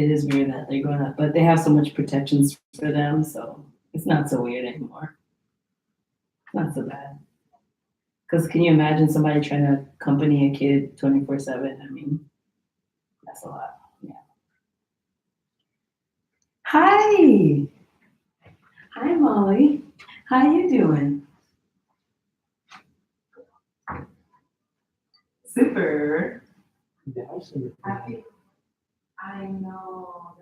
It is weird that they're going up, but they have so much protections for them, so it's not so weird anymore. Not so bad. Because can you imagine somebody trying to accompany a kid 24/7? I mean, that's a lot. Yeah. Hi. Hi, Molly. How you doing? Super. Happy. I know.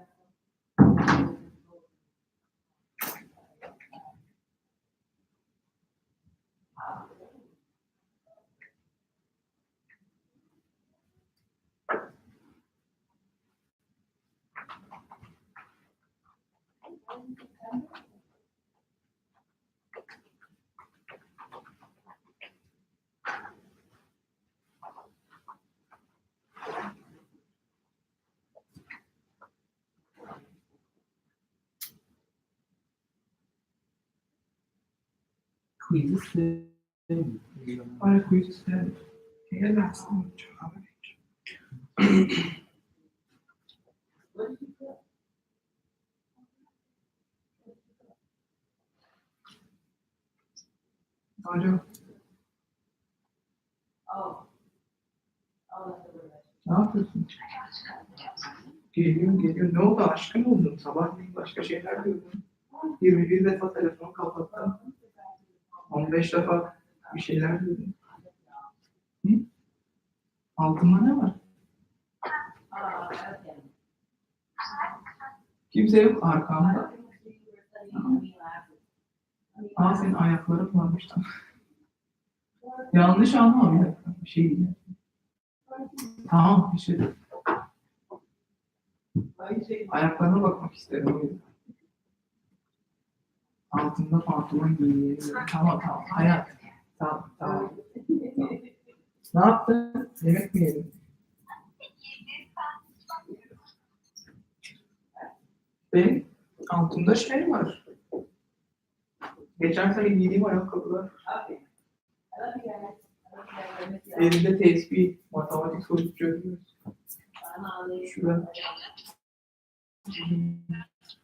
کویزه آره کویز سه یه لحظه چقدر آره Oh. Geliyor. Ne oldu? Aşkın oldun. Sabahleyin başka şeyler diyordun. 21 defa telefonu kapattın. 15 defa bir şeyler diyordun. Hı? Altında ne var? Kimse yok arkamda. Senin ayakların varmış tam. Yanlış anlama bir dakika. Bir şey değil. Tamam, bir şey değil. Ayaklarına bakmak isterim o yüzden. Altında pantolon giyiyor. Tamam, hayat. Tamam. Ne yaptın? Yemek mi yedin? Benim altımda şey var. Geçen sene giydiğim ayakkabılar. Elimde tespih, matematik sorusu çözüyoruz. Şurada.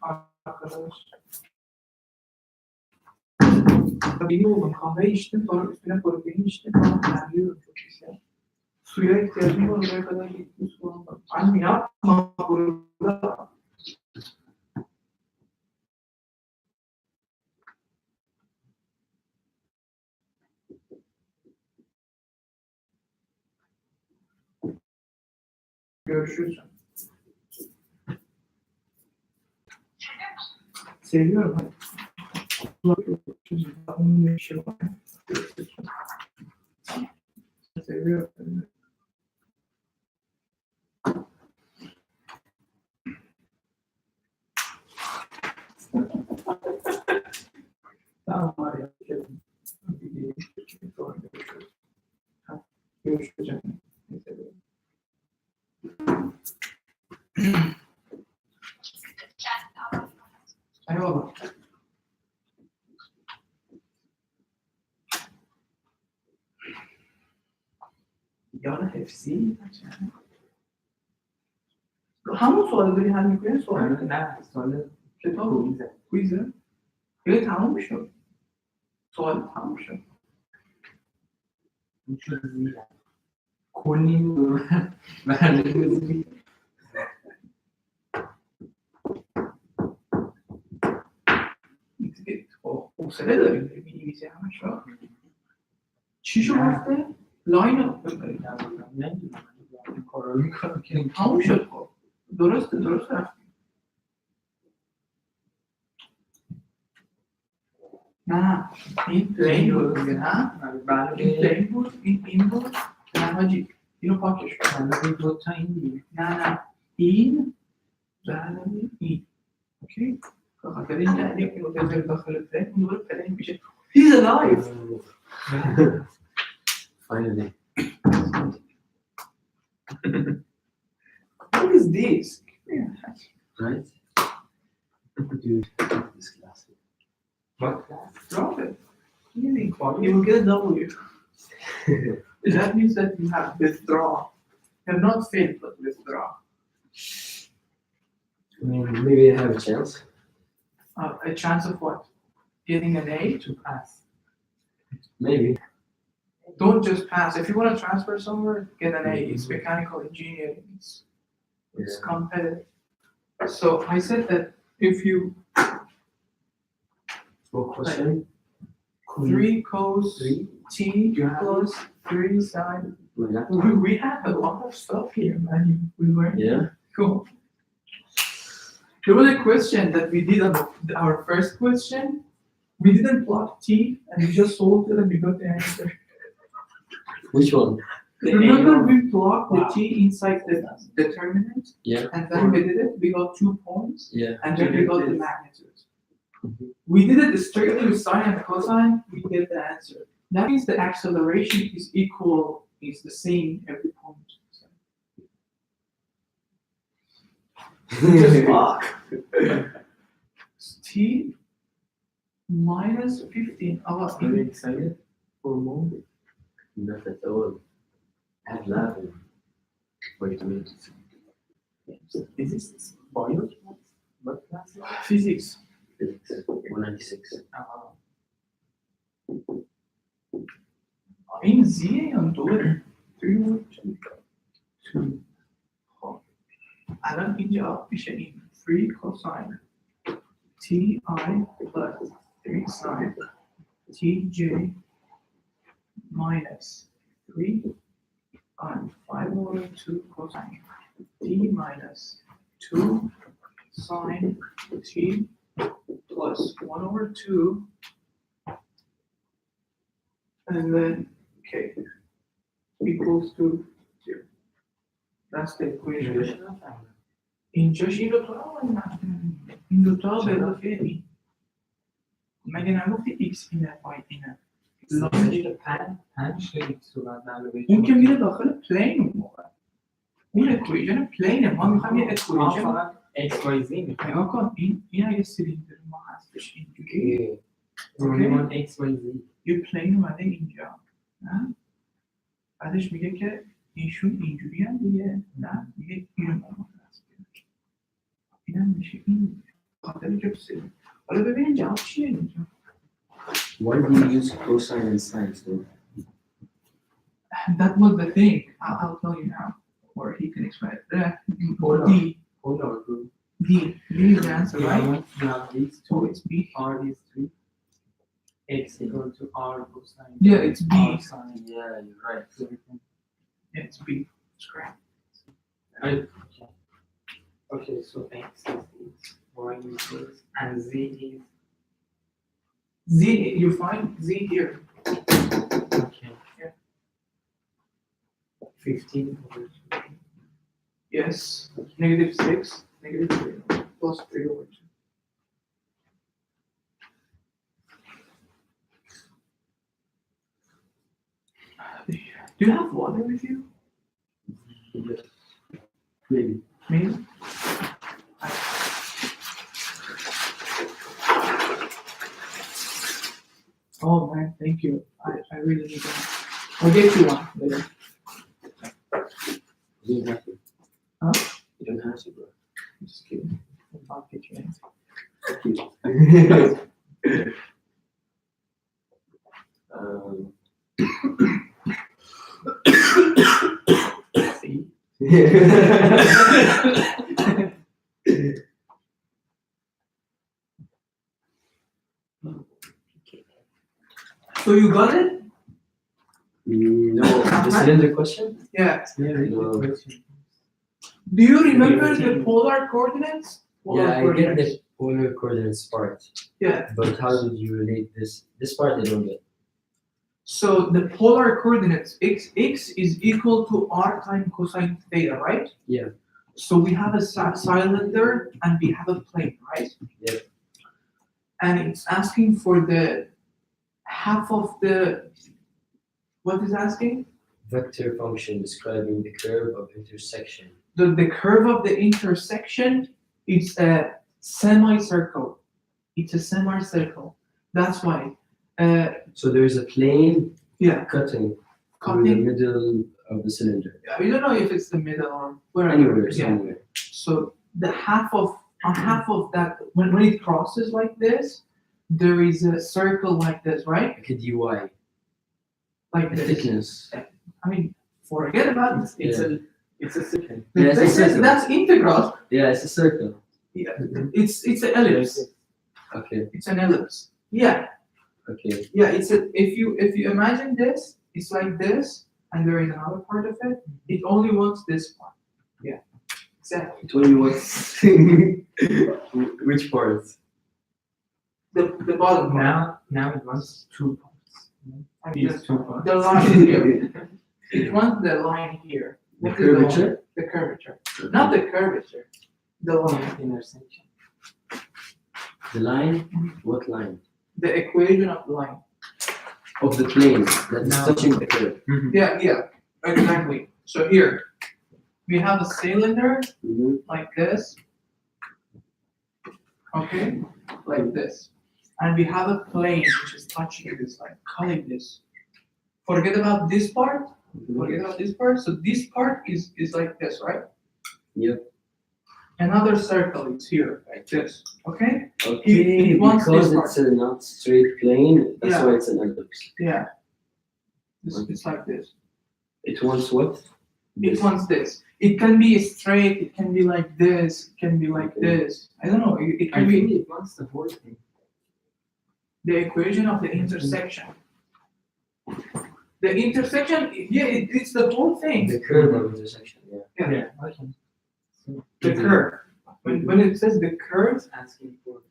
Arkadaş. Benim oğlum kahve içtim, sonra üstüne protein içtim. Sonra terliyorum çok güzel. Suya ihtiyacım var, oraya kadar gittim su aldım. Anne yapma burada. Görüşürüz. Seviyorum. Onun bir şey var. Seviyorum. Tamam var ya. Görüşürüz. Eyvallah. यार FC हम सवाल करें हाल में सवाल نه سوال کتاب کویزه. کویزه یه تموم شد سوال تموم شد میشد زیره کنیم برنامه زیره حوصله داریم می‌نویسی همه شو چی شو گفته لاین اپ نمیدونم کارا رو میکنم که تموم شد خب درست رفت نه این پلین بود نه این پلین بود این بود نه حاجی اینو پاکش کن دو تا این دیگه نه این این اوکی خاطر این یعنی که متوجه داخل پلین اون رو پلین میشه He's alive finally What is this? right dude this class what class Drop it. You will get a W. That means that you have withdraw. You have not failed, but withdraw. I mean maybe I have a chance A chance of what? Getting an A? to pass maybe Don't just pass. If you want to transfer somewhere, get an A. It's mechanical engineering. It's competitive. So I said that if you what question 3 cos 3 t plus 3 sine. like We have a lot of stuff here, man. We were yeah cool. There was a question that we did on our first question. We didn't plot t and we just solved it and we got the answer. which one Remember we plugged the t inside the determinant yeah and then we did it, we got 2 points yeah and then we got the magnitude. We did it strictly with sine and cosine, we get the answer. That means the acceleration is equal, is the same every point. Just fuck. T minus 15. are you excited for more not at all add lab wait a minute is this biology what class Physics. physics 196 این زیه یا دوره؟ 3 2 الان اینجا میشه این 3 cosine ti plus 3 sine tj minus 3 and 5 over 2 cosine t minus 2 sine t plus 1 over 2 and then k equals to 0. That's the equation. اینجاش این دوتا این دوتا به اضافه این مگه نگفتی x اینه y اینه اون که میره داخل پلین اون موقع اون اکویژن پلینه ما میخوایم یه اکویژن فقط x y z میخوام نگاه کن این اگه سیلندر ما هستش اینجوری اوکی x y z یه پلین اومده اینجا نه بعدش میگه که ایشون اینجوری هم دیگه نه میگه اینو ما هست اینم میشه این خاطر که سیلندر حالا ببینید جواب چیه اینجا why do you use cosine and sine though? That was the thing. I'll tell you now, or he can explain it. Or D. Hold on, bro. D. D is the answer, right? You have these So two, it's B. r these three. X equal to r cosine. Yeah, it's B. R sine. Yeah, you're right. So we can. Yeah, it's B. It's correct. Okay, so x is this, y is this, and z is. Z, you find Z here. Okay. Yeah. 15 over 2. Yes. Negative 6, negative 3, plus 3 over 2. Do you have water with you? Yes. Maybe. Maybe? Oh man, thank you. I really need that. I'll get you one later. You don't have to. Huh? You don't have to, bro. I'm just kidding. I'll get you anything. um, See? So you got it? no, the cylinder question? Yeah. No. Do you remember the polar coordinates? Polar Yeah, I get coordinates. the polar coordinates part, Yeah. but how did you relate this? This part I don't get. So the polar coordinates x is equal to r times cosine theta, right? Yeah. So we have a cylinder and we have a plane, right? Yeah. And it's asking for the half of the. What is asking? Vector function describing the curve of intersection. The curve of the intersection is a semicircle. It's a semicircle. That's why. So there is a plane Yeah. cutting through the Cutting. middle of the cylinder. We don't know if it's the middle or wherever. Anywhere, Yeah. somewhere. So the half of that when it crosses like this, there is a circle like this, right? Like a dy, Like the this. thickness. I mean, forget about it. It's a circle. Yeah, it's a circle. That's integral. Yeah, it's a circle. Yeah. It's an ellipse. Okay, It's an ellipse. Yeah. okay. Yeah. If you imagine this, it's like this, and there is another part of it. It only wants this part. Yeah. Exactly. It only was which part? The bottom part. Now it wants 2 points. And These 2 points. the line here. It wants the line here. The What is line? curvature? The curvature. Not the curvature. The line. Intersection. The line? What line? The equation of the line. Of the plane that is No. touching the curve. Yeah. Exactly. So here, we have a cylinder Mm-hmm. like this. Okay? Like this. And we have a plane which is touching this, like cutting this. Forget about this part. Forget about this part. So this part is like this, right? Yep. Another circle is here, like this. Okay? Okay, it wants because this part. it's a not straight plane, that's Yeah. why it's an ellipse. Yeah. It's like this. It wants what? It wants this. It can be straight. It can be like this. It can be like this. I don't know. It I can think be it wants the whole thing. the equation of the intersection. The intersection, yeah, it's the whole thing. The curve of intersection, yeah. Yeah. Okay. The curve. When it says the curve, It's asking for.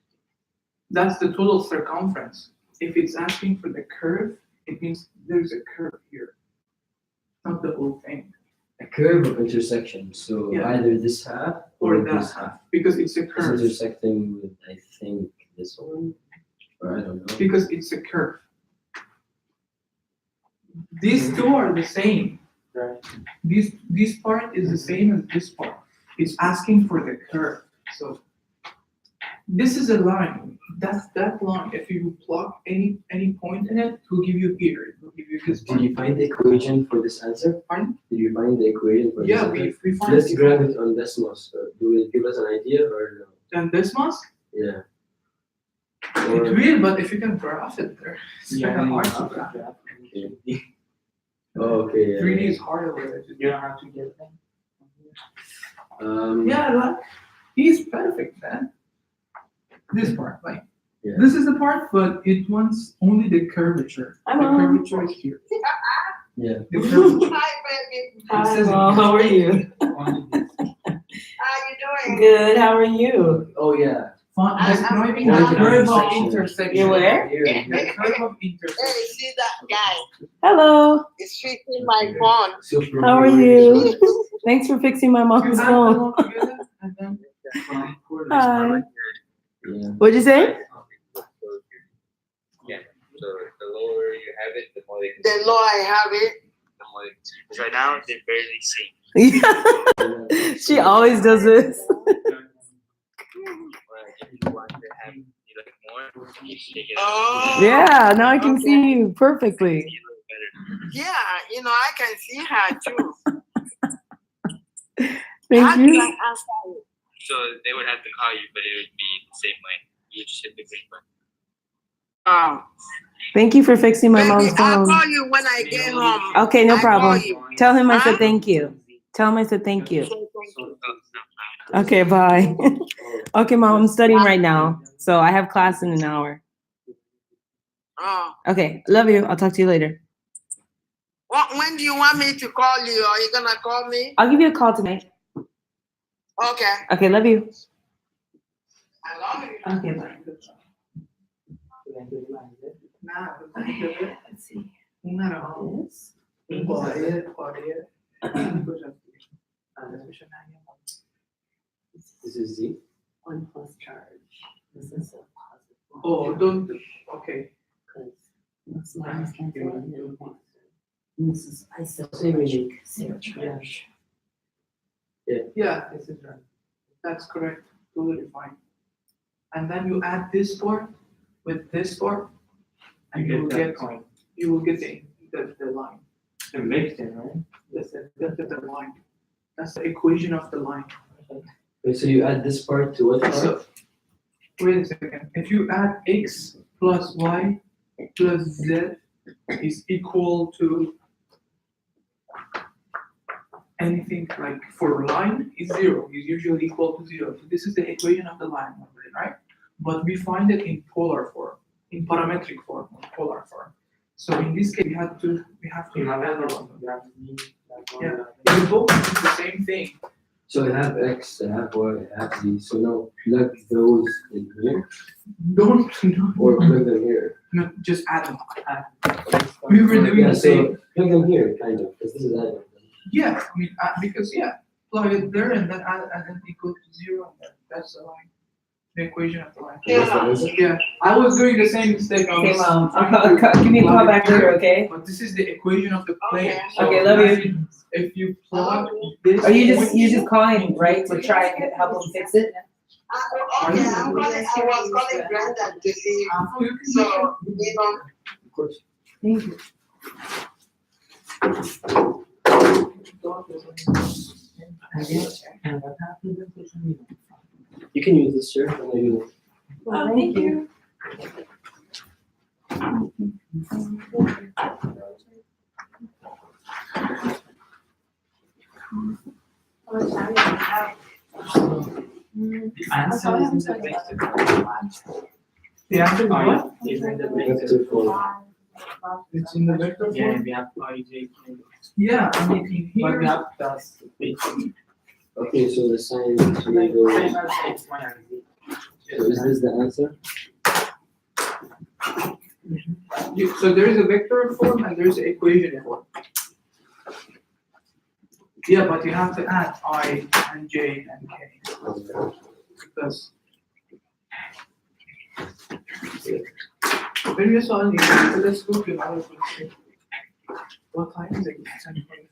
that's the total circumference. If it's asking for the curve, it means there's a curve here, not the whole thing. A curve of intersection, so Yeah. either this half Or this that half. half, because it's a It's curve. intersecting with, I think, this one, or I don't know. Because it's a curve. These two are the same. Right. This part is the same as this part. It's asking for the curve. So this is a line. That's that line. If you plug any point in it, it will give you here. It will give you this Did you find the equation for this answer? Pardon? Did you find the equation for Yeah, this answer? we find Let's grab it on Desmos. Do it give us an idea or no? And this must Yeah. it will, but if you can graph it there, it's kind of hard to graph. Okay. Oh, okay. Yeah. 3D is harder with it. You don't have to get them. Yeah. Yeah, like, he's perfect, man. This part, like, Yeah. this is the part, but it wants only the curvature. Hi, The Mom. curvature is here. Yeah. The curvature. Hi, baby. Hi, says- Mom. How are you? Only this. How you doing? Good. How are you? Oh yeah. Describing I'm- the curve of intersection. intersection. You where? Here. The curve of Hey, intersection. see that guy? Hello. He's fixing my phone. Super How are you? Thanks for fixing my You mom's add them phone. all together and then Hi. Yeah. What'd you say? Yeah. So the lower you have it, the more they can. The law I have it. The more they can see. 'Cause right now they're barely seeing. She always does this. Right. If you want to have you like more, you take it. Oh. Yeah, now I can see you perfectly. See a little better. Yeah, I can see her too. Thank How do you. I answer you? So they would have to call you, but it would be the same way. You would just hit the green button. Oh. Thank you for fixing my Baby, mom's I'll phone. call you when I get home. Okay, no I problem. call you. Tell him I said Huh? thank you. Tell him I said thank you. Say thank you. Okay, bye. Okay, Mom, I'm studying right now. So I have class in an hour. Oh. Okay, love you. I'll talk to you later. When do you want me to call you? Are you gonna call me? I'll give you a call tonight. Okay. Okay, love you. I love you. Okay, bye. Let's see. This. This is Z. 1 plus charge. This is a positive. Oh, don't. Okay. Because this minus cancel and then one. And this is isolated zero charge. Yeah, this is right. That's correct. Totally fine. And then you add this part with this part, and you will get the line. The mixing, right? That's the line. That's the equation of the line. Wait, so you add this part to what part? So, wait a second. If you add x plus y plus z is equal to anything like for line is 0, is usually equal to 0. So this is the equation of the line, right? But we find it in polar form, in parametric form, or polar form. So in this case, we have to add yeah, they both do the same thing. So I have X, I have Y, I have Z. So now plug those in here Don't or plug them here. no, just add them. We were doing Yeah, the so same. plug them here, kind of, because this is adding. Yeah, I mean, because plug it there and then add it equal to 0. And that's the line, the equation of the line. Yeah, I was doing the same mistake. I Okay, was Mom. trying to Give me a call plug it back here, later, okay? But this is the equation of the plane. Okay. So Okay, love you. imagine if you plug this. Are you point- just calling, right, to try and help him fix it? Okay, I was calling Brenda to see. So, Of course. Thank you. You can use this chair. I'm gonna use it. Oh, thank you. The answer is in the vector. The answer is what? Is in the Vector form. It's in the vector Yeah, form? we have I, J, K. Yeah, and you can But we hear. have plus basically. Okay, so the sign is Like, going to go. same as X, Y, and Z. So is this the answer? So there is a vector form and there is an equation form. Yeah, but you have to add I and J and K because when you saw it, so let's go to another question. What time is it? 10:45.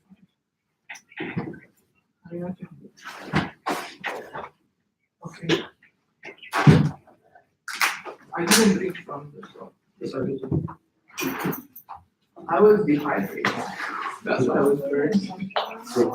Okay. I didn't drink from this one. Sorry. I was dehydrated. That's why I was very. So